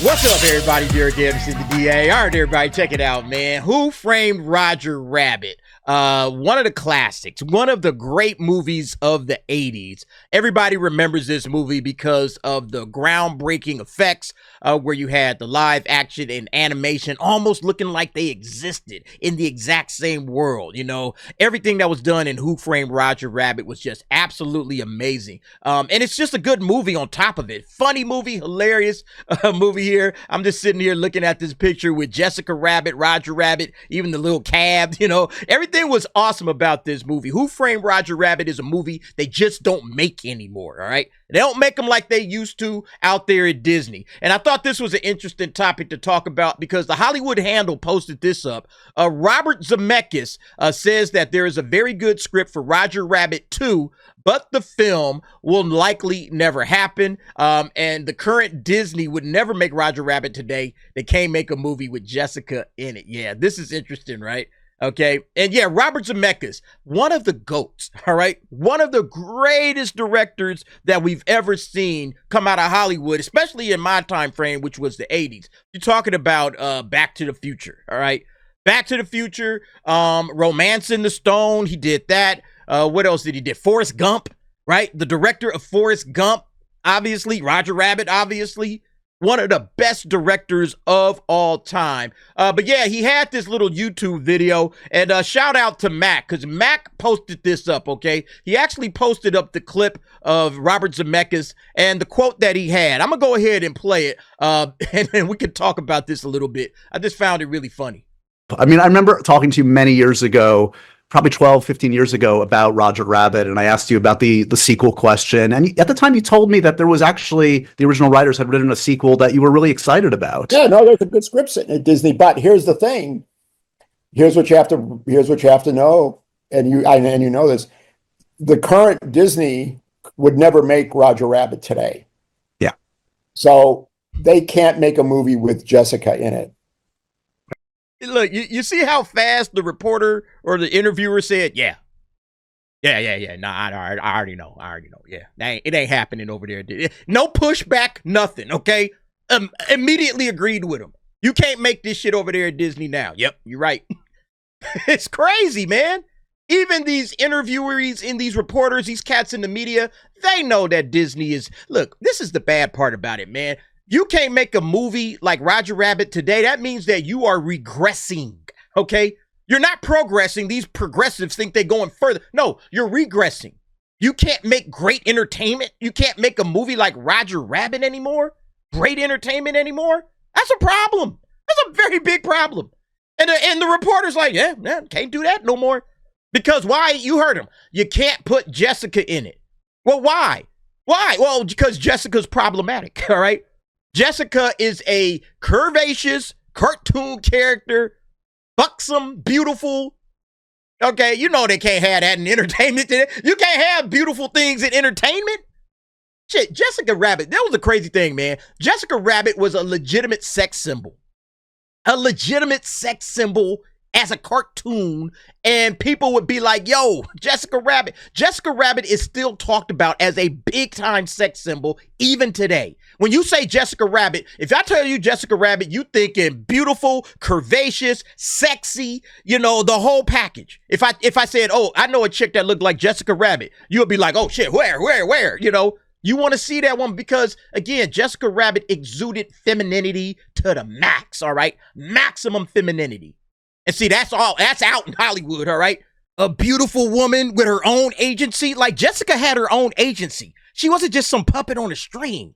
What's up, everybody? Derek Anderson, the DA. All right, everybody, check it out, man. Who Framed Roger Rabbit? One of the classics, one of the great movies of the 80s. Everybody remembers this movie because of the groundbreaking effects, where you had the live action and animation almost looking like they existed in the exact same world. You know, everything that was done in Who Framed Roger Rabbit was just absolutely amazing. And it's just a good movie on top of it. Funny movie, hilarious movie here. I'm just sitting here looking at this picture with Jessica Rabbit, Roger Rabbit, even the little cab, you know, everything was awesome about this movie. Who Framed Roger Rabbit is a movie they just don't make anymore, all right? They don't make them like they used to out there at Disney. And I thought this was an interesting topic to talk about because the Hollywood Handle posted this up. Robert Zemeckis says that there is a very good script for Roger Rabbit 2, but the film will likely never happen. And the current Disney would never make Roger Rabbit today. They can't make a movie with Jessica in it. Yeah, this is interesting, right? Okay. And yeah, Robert Zemeckis, one of the GOATs, all right? One of the greatest directors that we've ever seen come out of Hollywood, especially in my time frame, which was the 80s. You're talking about Back to the Future, all right? Back to the Future, Romancing the Stone, he did that. What else did he do? Forrest Gump, right? The director of Forrest Gump, obviously. Roger Rabbit, obviously. One of the best directors of all time. But yeah, he had this little YouTube video, and shout out to Mac, because Mac posted this up, okay? He actually posted up the clip of Robert Zemeckis and the quote that he had. I'm going to go ahead and play it, and we can talk about this a little bit. I just found it really funny. I mean, I remember talking to you many years ago, probably 12, 15 years ago, about Roger Rabbit, and I asked you about the sequel question. And at the time, you told me that there was actually, the original writers had written a sequel that you were really excited about. Yeah, no, there's a good script sitting at Disney. But here's the thing. Here's what you have to know, and you know this. The current Disney would never make Roger Rabbit today. Yeah. So they can't make a movie with Jessica in it. Look, you see how fast the reporter or the interviewer said, yeah. Nah, I already know. Yeah, it ain't happening over there. No pushback, nothing, okay? Immediately agreed with him. You can't make this shit over there at Disney now. Yep, you're right. It's crazy, man. Even these interviewees and these reporters, these cats in the media, they know that Disney is, look, this is the bad part about it, man. You can't make a movie like Roger Rabbit today. That means that you are regressing, okay? You're not progressing. These progressives think they're going further. No, you're regressing. You can't make great entertainment. You can't make a movie like Roger Rabbit anymore. Great entertainment anymore. That's a problem. That's a very big problem. And the reporter's like, yeah, can't do that no more. Because why? You heard him. You can't put Jessica in it. Well, why? Why? Well, because Jessica's problematic, all right? Jessica is a curvaceous cartoon character, buxom, beautiful. Okay, you know they can't have that in entertainment. You can't have beautiful things in entertainment. Shit, Jessica Rabbit, that was a crazy thing, man. Jessica Rabbit was a legitimate sex symbol. A legitimate sex symbol as a cartoon, and people would be like, yo, Jessica Rabbit. Jessica Rabbit is still talked about as a big-time sex symbol even today. When you say Jessica Rabbit, if I tell you Jessica Rabbit, you thinking beautiful, curvaceous, sexy, you know, the whole package. If I said, oh, I know a chick that looked like Jessica Rabbit, you'll be like, oh, shit, where, you know? You want to see that one because, again, Jessica Rabbit exuded femininity to the max, all right? Maximum femininity. And see, that's out in Hollywood, all right? A beautiful woman with her own agency. Like, Jessica had her own agency. She wasn't just some puppet on a string.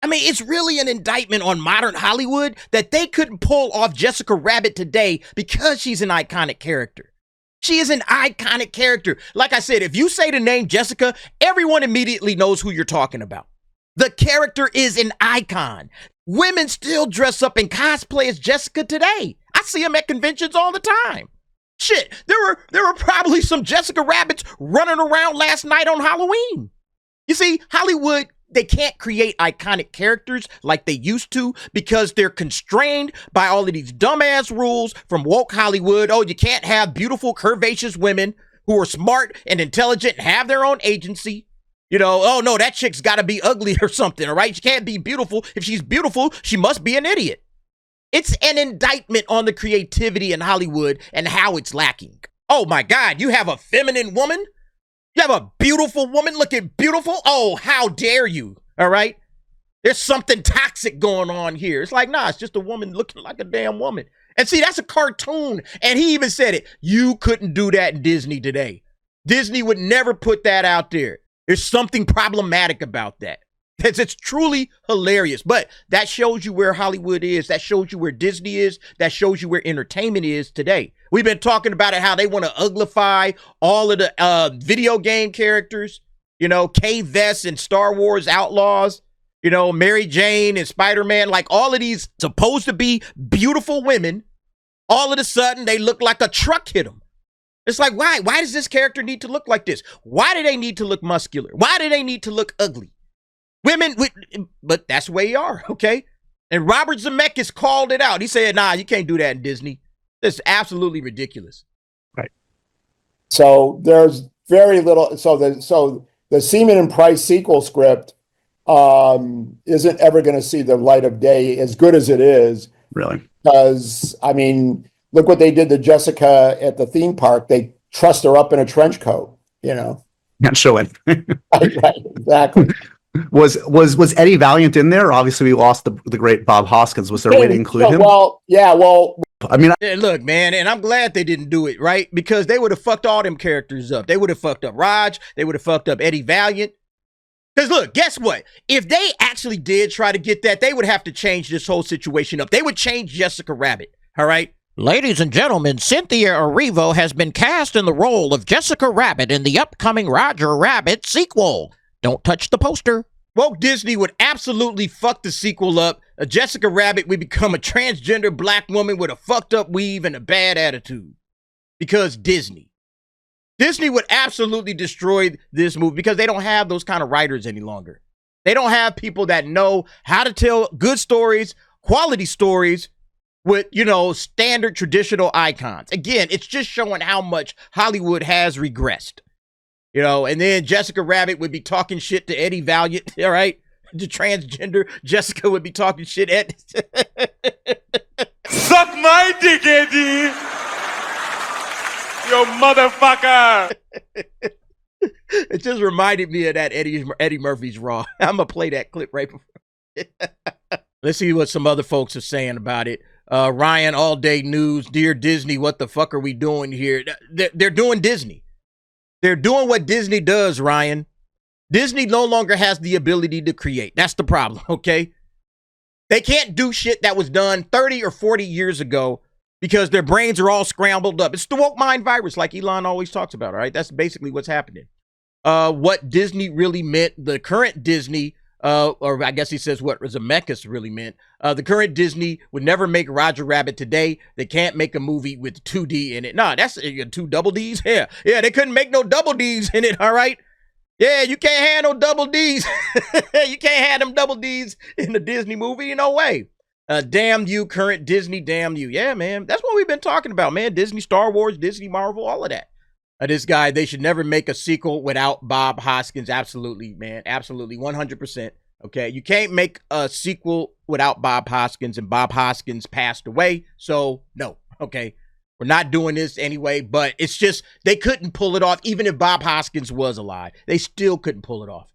I mean, it's really an indictment on modern Hollywood that they couldn't pull off Jessica Rabbit today because she's an iconic character. She is an iconic character. Like I said, if you say the name Jessica, everyone immediately knows who you're talking about. The character is an icon. Women still dress up and cosplay as Jessica today. I see them at conventions all the time. Shit, there were probably some Jessica Rabbits running around last night on Halloween. You see, Hollywood, they can't create iconic characters like they used to because they're constrained by all of these dumbass rules from woke Hollywood. Oh, you can't have beautiful, curvaceous women who are smart and intelligent and have their own agency. You know, oh no, that chick's got to be ugly or something, all right? She can't be beautiful. If she's beautiful, she must be an idiot. It's an indictment on the creativity in Hollywood and how it's lacking. Oh my God, you have a feminine woman? You have a beautiful woman looking beautiful? Oh, how dare you, all right? There's something toxic going on here. It's like, nah, it's just a woman looking like a damn woman. And see, that's a cartoon. And he even said it. You couldn't do that in Disney today. Disney would never put that out there. There's something problematic about that. It's truly hilarious. But that shows you where Hollywood is. That shows you where Disney is. That shows you where entertainment is today. We've been talking about it, how they want to uglify all of the video game characters. You know, K-Vess and Star Wars Outlaws. You know, Mary Jane and Spider-Man, like all of these supposed to be beautiful women, all of a sudden they look like a truck hit them. It's like, why? Why does this character need to look like this? Why do they need to look muscular? Why do they need to look ugly? Women, but that's the way you are, okay? And Robert Zemeckis called it out. He said, nah, you can't do that in Disney. That's absolutely ridiculous. Right. So there's very little. So the Seaman and Price sequel script isn't ever going to see the light of day, as good as it is. Really? Because, I mean, look what they did to Jessica at the theme park. They trussed her up in a trench coat, you know. Not showing. Right, exactly. Was Eddie Valiant in there? Obviously, we lost the great Bob Hoskins. Was there a way to include him? Well, yeah, well. I mean, look, man, and I'm glad they didn't do it, right? Because they would have fucked all them characters up. They would have fucked up Raj. They would have fucked up Eddie Valiant. Because look, guess what? If they actually did try to get that, they would have to change this whole situation up. They would change Jessica Rabbit, all right? Ladies and gentlemen, Cynthia Erivo has been cast in the role of Jessica Rabbit in the upcoming Roger Rabbit sequel. Don't touch the poster. Woke Disney would absolutely fuck the sequel up. Jessica Rabbit would become a transgender black woman with a fucked up weave and a bad attitude. Because Disney would absolutely destroy this movie because they don't have those kind of writers any longer. They don't have people that know how to tell good stories, quality stories with, you know, standard traditional icons. Again, it's just showing how much Hollywood has regressed. You know, and then Jessica Rabbit would be talking shit to Eddie Valiant, all right? The transgender Jessica would be talking shit at... Suck my dick, Eddie! You motherfucker! It just reminded me of that Eddie Murphy's Raw. I'm going to play that clip right before. Let's see what some other folks are saying about it. Ryan, All Day News. Dear Disney, what the fuck are we doing here? They're doing Disney. They're doing what Disney does, Ryan. Disney no longer has the ability to create. That's the problem, okay? They can't do shit that was done 30 or 40 years ago because their brains are all scrambled up. It's the woke mind virus like Elon always talks about, all right? That's basically what's happening. What Disney really meant, the current Disney, or I guess he says what Zemeckis really meant. The current Disney would never make Roger Rabbit today. They can't make a movie with 2D in it. Nah, that's two double Ds. Yeah, they couldn't make no double Ds in it, all right? Yeah, you can't have no double Ds. You can't have them double Ds in the Disney movie. No way. Damn you, current Disney, damn you. Yeah, man, that's what we've been talking about, man. Disney, Star Wars, Disney, Marvel, all of that. This guy, they should never make a sequel without Bob Hoskins. Absolutely, man. Absolutely. 100%. Okay. You can't make a sequel without Bob Hoskins, and Bob Hoskins passed away. So, no. Okay. We're not doing this anyway, but it's just they couldn't pull it off. Even if Bob Hoskins was alive, they still couldn't pull it off.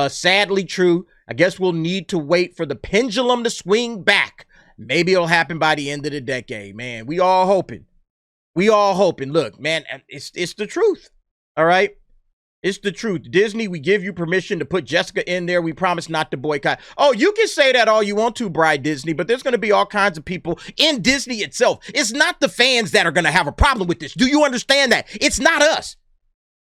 Sadly true. I guess we'll need to wait for the pendulum to swing back. Maybe it'll happen by the end of the decade, man. We all hoping. We all hoping. Look, man, it's the truth. All right? It's the truth. Disney, we give you permission to put Jessica in there. We promise not to boycott. Oh, you can say that all you want to, Bride Disney, but there's going to be all kinds of people in Disney itself. It's not the fans that are going to have a problem with this. Do you understand that? It's not us.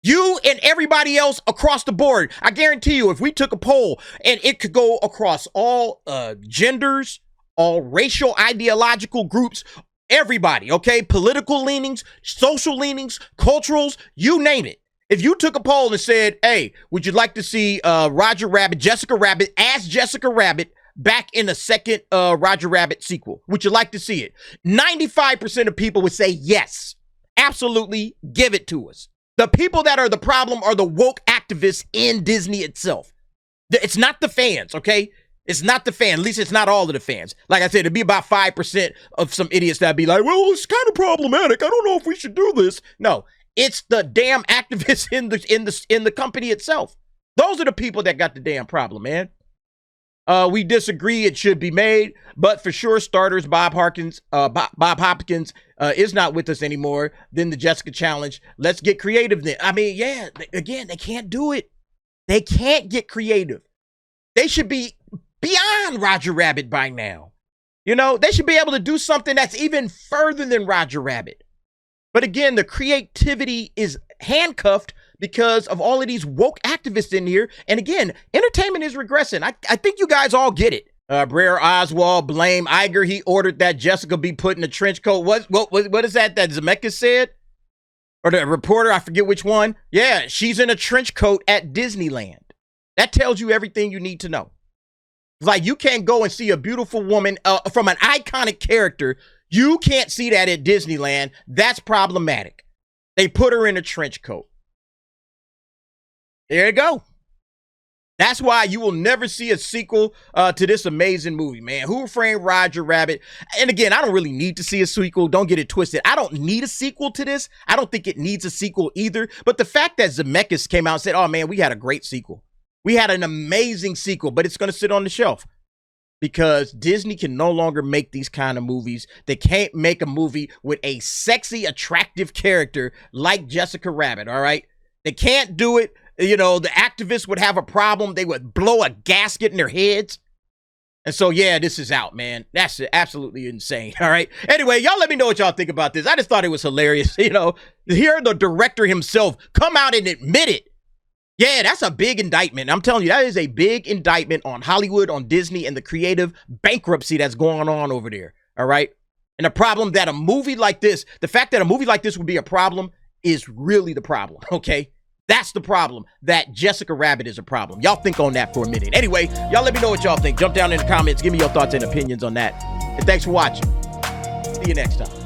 You and everybody else across the board. I guarantee you, if we took a poll and it could go across all genders, all racial ideological groups, everybody, okay? Political leanings, social leanings, culturals, you name it. If you took a poll and said, hey, would you like to see Roger Rabbit, Jessica Rabbit, as Jessica Rabbit back in the second Roger Rabbit sequel? Would you like to see it? 95% of people would say yes. Absolutely, give it to us. The people that are the problem are the woke activists activists in Disney itself. It's not the fans, okay? It's not the fan. At least it's not all of the fans. Like I said, it'd be about 5% of some idiots that'd be like, well, it's kind of problematic. I don't know if we should do this. No, it's the damn activists in the company itself. Those are the people that got the damn problem, man. We disagree. It should be made, but for sure, starters Bob Hopkins is not with us anymore. Then the Jessica challenge. Let's get creative. Then I mean, yeah. Again, they can't do it. They can't get creative. They should be beyond Roger Rabbit by now. You know, they should be able to do something that's even further than Roger Rabbit. But again, the creativity is handcuffed because of all of these woke activists in here. And again, entertainment is regressing. I think you guys all get it. Brer Oswald blame Iger. He ordered that Jessica be put in a trench coat. What is that Zemeckis said? Or the reporter, I forget which one. Yeah, she's in a trench coat at Disneyland. That tells you everything you need to know. Like, you can't go and see a beautiful woman from an iconic character. You can't see that at Disneyland. That's problematic. They put her in a trench coat. There you go. That's why you will never see a sequel to this amazing movie, man. Who Framed Roger Rabbit? And again, I don't really need to see a sequel. Don't get it twisted. I don't need a sequel to this. I don't think it needs a sequel either. But the fact that Zemeckis came out and said, oh, man, we had a great sequel. We had an amazing sequel, but it's going to sit on the shelf because Disney can no longer make these kind of movies. They can't make a movie with a sexy, attractive character like Jessica Rabbit, all right? They can't do it. You know, the activists would have a problem. They would blow a gasket in their heads. And so, yeah, this is out, man. That's absolutely insane, all right? Anyway, y'all let me know what y'all think about this. I just thought it was hilarious, you know. Hear the director himself come out and admit it. Yeah, that's a big indictment. I'm telling you, that is a big indictment on Hollywood, on Disney, and the creative bankruptcy that's going on over there, all right? And the problem that a movie like this, the fact that a movie like this would be a problem is really the problem, okay? That's the problem, that Jessica Rabbit is a problem. Y'all think on that for a minute. Anyway, y'all let me know what y'all think. Jump down in the comments. Give me your thoughts and opinions on that. And thanks for watching. See you next time.